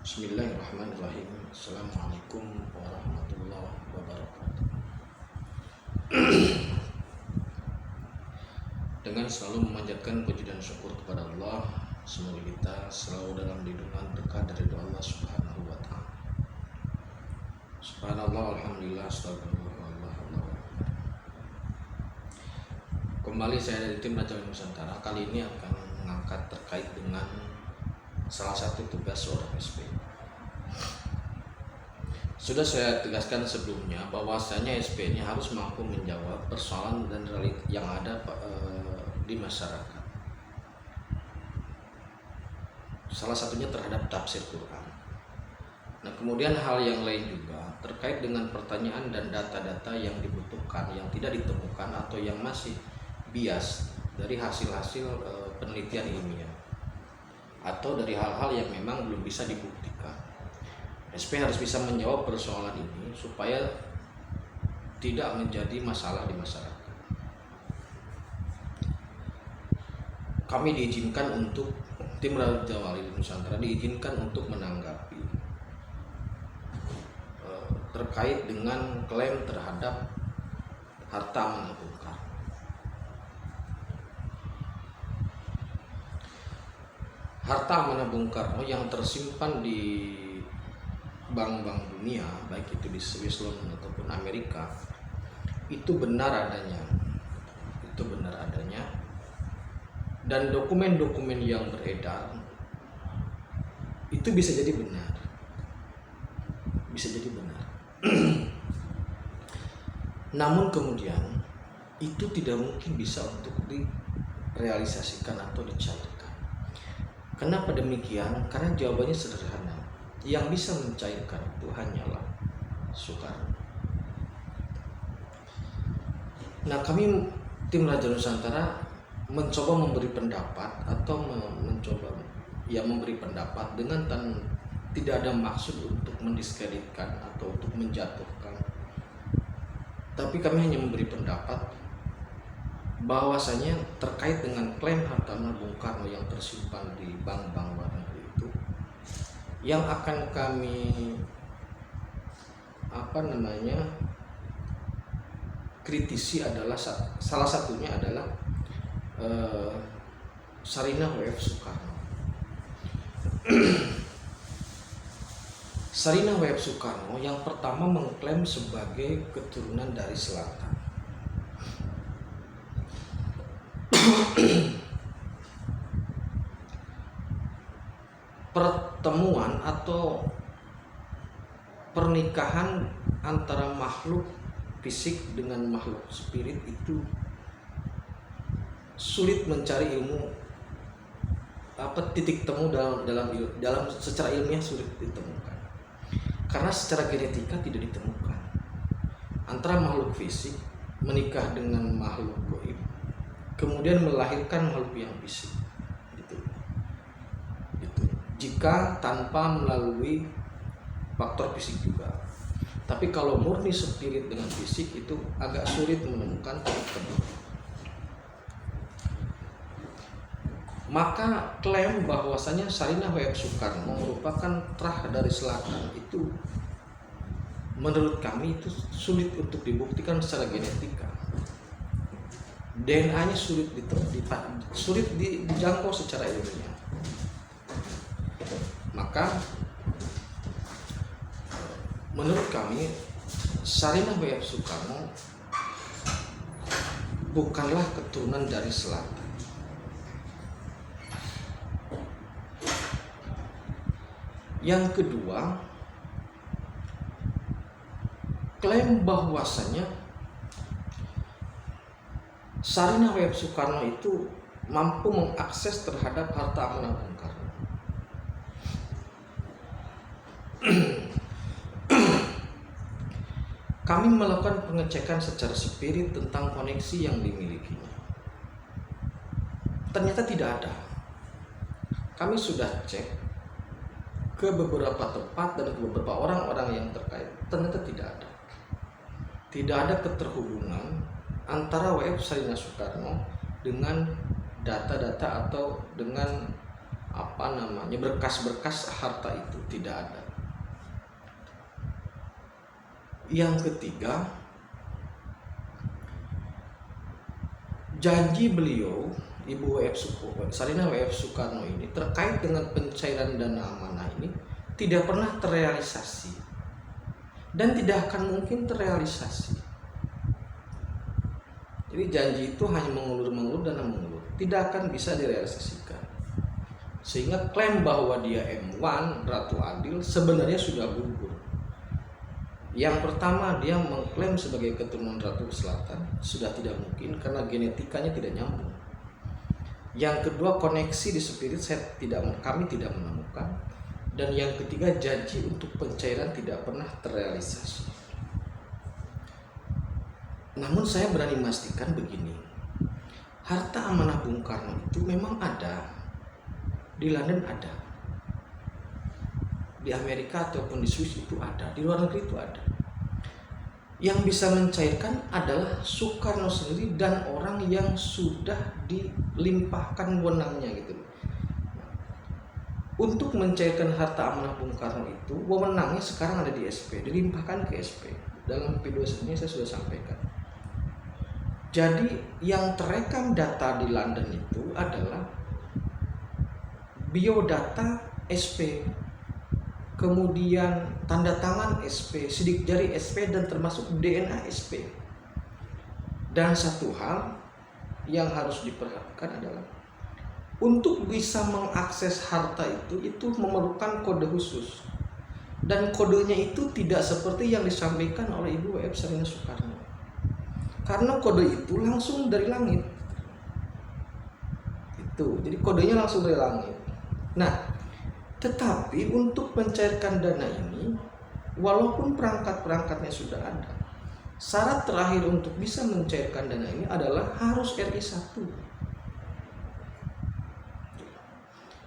Bismillahirrahmanirrahim. Assalamualaikum warahmatullahi wabarakatuh. Dengan selalu memanjatkan puji dan syukur kepada Allah, semoga kita selalu dalam lindungan dekat dari Allah Subhanahu wa Ta'ala. Subhanallah, alhamdulillah, astagfirullah, Allah. Kembali saya dari tim Raja Nusantara. Kali ini akan mengangkat terkait dengan salah satu tugas seorang SP. Sudah saya tegaskan sebelumnya bahwasanya SP ini harus mampu menjawab persoalan dan realita yang ada di masyarakat. Salah satunya terhadap tafsir Quran. Nah, kemudian hal yang lain juga terkait dengan pertanyaan dan data-data yang dibutuhkan, yang tidak ditemukan atau yang masih bias dari hasil-hasil penelitian ilmiah atau dari hal-hal yang memang belum bisa dibuktikan. SP harus bisa menjawab persoalan ini supaya tidak menjadi masalah di masyarakat. Kami diizinkan untuk tim Raja Wali Nusantara diizinkan untuk menanggapi terkait dengan klaim terhadap harta amanah Bung Karno. Harta amanah Bung Karno yang tersimpan di bank-bank dunia, baik itu di Switzerland ataupun Amerika, itu benar adanya. Dan dokumen-dokumen yang beredar itu bisa jadi benar. Namun kemudian itu tidak mungkin bisa untuk direalisasikan atau dicairkan. Kenapa demikian? Karena jawabannya sederhana. Yang bisa mencairkan itu hanyalah Soekarno. Nah, kami tim Raja Nusantara mencoba memberi pendapat atau memberi pendapat dengan tidak ada maksud untuk mendiskreditkan atau untuk menjatuhkan. Tapi kami hanya memberi pendapat bahwasanya terkait dengan klaim harta amanah Bung Karno yang tersimpan di bank-bank luar negeri itu, yang akan kami kritisi adalah salah satunya adalah Sarinah W.F. Soekarno. Sarinah W.F. Soekarno yang pertama mengklaim sebagai keturunan dari selatan. Pertemuan atau pernikahan antara makhluk fisik dengan makhluk spirit itu sulit mencari ilmu titik temu dalam secara ilmiah, sulit ditemukan karena secara genetika tidak ditemukan antara makhluk fisik menikah dengan makhluk gaib kemudian melahirkan makhluk yang fisik gitu. Jika tanpa melalui faktor fisik juga. Tapi kalau murni spirit dengan fisik itu agak sulit menemukan titik temu. Maka klaim bahwasanya Sarinah W.F. Soekarno merupakan terah dari selatan itu menurut kami itu sulit untuk dibuktikan secara genetika. DNA-nya sulit dijangkau secara ilmiah. Maka menurut kami Sarinah W.F. Soekarno bukanlah keturunan dari selatan. Yang kedua, klaim bahwasanya Sarinah W.F. Soekarno itu mampu mengakses terhadap harta amanah Bung Karno. Kami melakukan pengecekan secara spirit tentang koneksi yang dimilikinya. Ternyata tidak ada. Kami sudah cek ke beberapa tempat dan ke beberapa orang-orang yang terkait. Ternyata tidak ada. Tidak ada keterhubungan antara W.F. Sarinah Soekarno dengan data-data atau dengan berkas-berkas harta itu tidak ada. Yang ketiga, janji beliau Ibu Sarina W.F. Soekarno ini terkait dengan pencairan dana amanah ini tidak pernah terrealisasi dan tidak akan mungkin terrealisasi. Jadi janji itu hanya mengulur-mengulur, dana mengulur, tidak akan bisa direalisasikan. Sehingga klaim bahwa dia M1 Ratu Adil sebenarnya sudah gugur. Yang pertama, dia mengklaim sebagai keturunan Ratu Selatan sudah tidak mungkin karena genetikanya tidak nyambung. Yang kedua, koneksi di spirit kami tidak menemukan. Dan yang ketiga, janji untuk pencairan tidak pernah terrealisasi. Namun saya berani memastikan begini, harta amanah Bung Karno itu memang ada. Di London ada, di Amerika ataupun di Swiss itu ada, di luar negeri itu ada. Yang bisa mencairkan adalah Soekarno sendiri dan orang yang sudah dilimpahkan wewenangnya gitu. Untuk mencairkan harta amanah Bung Karno itu, wewenangnya sekarang ada di SP, dilimpahkan ke SP. Dalam video ini saya sudah sampaikan. Jadi yang terekam data di London itu adalah biodata SP, kemudian tanda tangan SP, sidik jari SP, dan termasuk DNA SP. Dan satu hal yang harus diperhatikan adalah untuk bisa mengakses harta itu memerlukan kode khusus, dan kodenya itu tidak seperti yang disampaikan oleh Ibu W.F. Sarina Soekarno, karena kode itu langsung dari langit. Jadi kodenya langsung dari langit. Nah, tetapi untuk mencairkan dana ini, walaupun perangkat-perangkatnya sudah ada, syarat terakhir untuk bisa mencairkan dana ini adalah harus RI 1.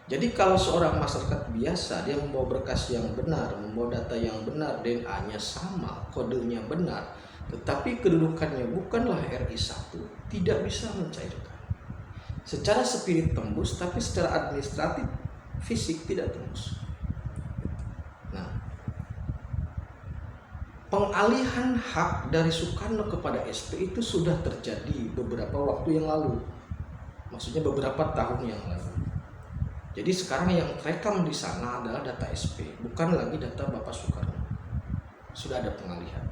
Jadi kalau seorang masyarakat biasa, dia membawa berkas yang benar, membawa data yang benar, DNA-nya sama, kodenya benar, tetapi kedudukannya bukanlah RI 1, tidak bisa mencairkan. Secara spirit tembus, tapi secara administratif fisik tidak tembus. Nah, pengalihan hak dari Soekarno kepada SP itu sudah terjadi beberapa waktu yang lalu, maksudnya beberapa tahun yang lalu. Jadi sekarang yang terekam di sana adalah data SP, bukan lagi data Bapak Soekarno. Sudah ada pengalihan,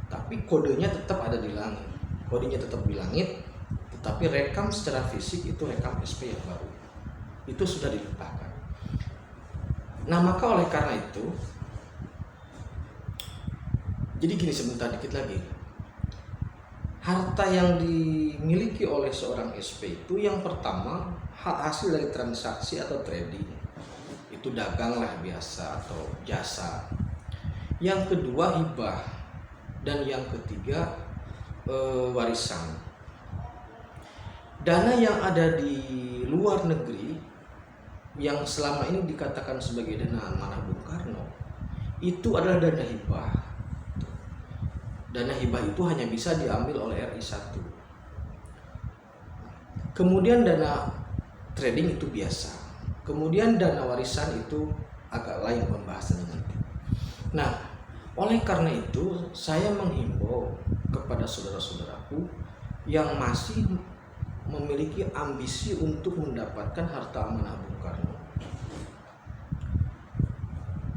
tapi kodenya tetap ada di langit. Kodenya tetap di langit, tetapi rekam secara fisik itu rekam SP yang baru. Itu sudah dilimpahkan. Nah, maka oleh karena itu, jadi gini, sebentar dikit lagi, harta yang dimiliki oleh seorang SP itu yang pertama hasil dari transaksi atau trading, itu dagang lah biasa atau jasa. Yang kedua hibah, dan yang ketiga warisan. Dana yang ada di luar negeri yang selama ini dikatakan sebagai dana amanah Bung Karno itu adalah dana hibah. Dana hibah itu hanya bisa diambil oleh RI 1. Kemudian dana trading itu biasa. Kemudian dana warisan itu agak lain pembahasannya nanti. Nah, oleh karena itu saya menghimbau kepada saudara-saudaraku yang masih memiliki ambisi untuk mendapatkan harta amanah Bung Karno,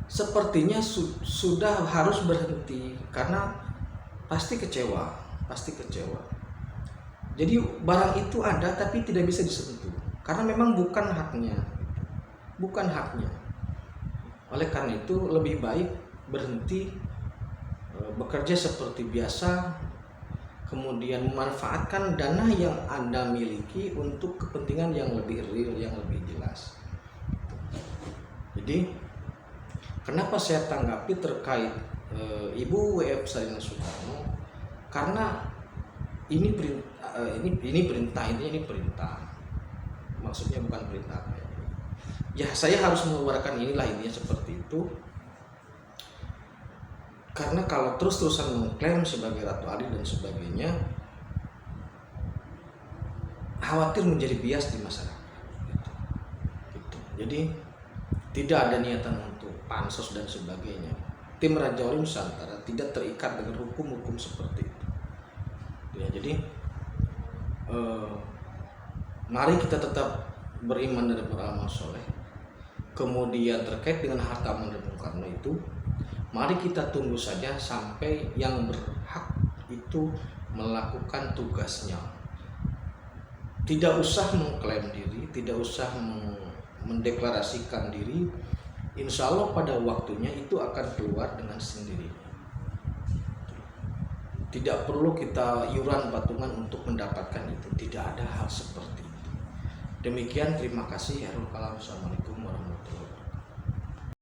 sepertinya sudah harus berhenti, karena pasti kecewa. Jadi barang itu ada tapi tidak bisa disentuh karena memang bukan haknya. Oleh karena itu lebih baik berhenti bekerja seperti biasa, kemudian memanfaatkan dana yang Anda miliki untuk kepentingan yang lebih real, yang lebih jelas. Jadi kenapa saya tanggapi terkait Ibu W.F. Sarina Soekarno? Karena ini perintah. Maksudnya bukan perintah apa ya. Ya, saya harus mengeluarkan inilah, intinya seperti itu. Karena kalau terus-terusan mengklaim sebagai Ratu Adil dan sebagainya, khawatir menjadi bias di masyarakat. Gitu. Jadi tidak ada niatan untuk pansos dan sebagainya. Tim Raja Wali Nusantara tidak terikat dengan hukum-hukum seperti itu. Ya, jadi mari kita tetap beriman dan beramal soleh. Kemudian terkait dengan harta benda Bung Karno itu, mari kita tunggu saja sampai yang berhak itu melakukan tugasnya. Tidak usah mengklaim diri, tidak usah mendeklarasikan diri. Insya Allah pada waktunya itu akan keluar dengan sendirinya. Tidak perlu kita iuran patungan untuk mendapatkan itu. Tidak ada hal seperti itu. Demikian, terima kasih. Assalamualaikum.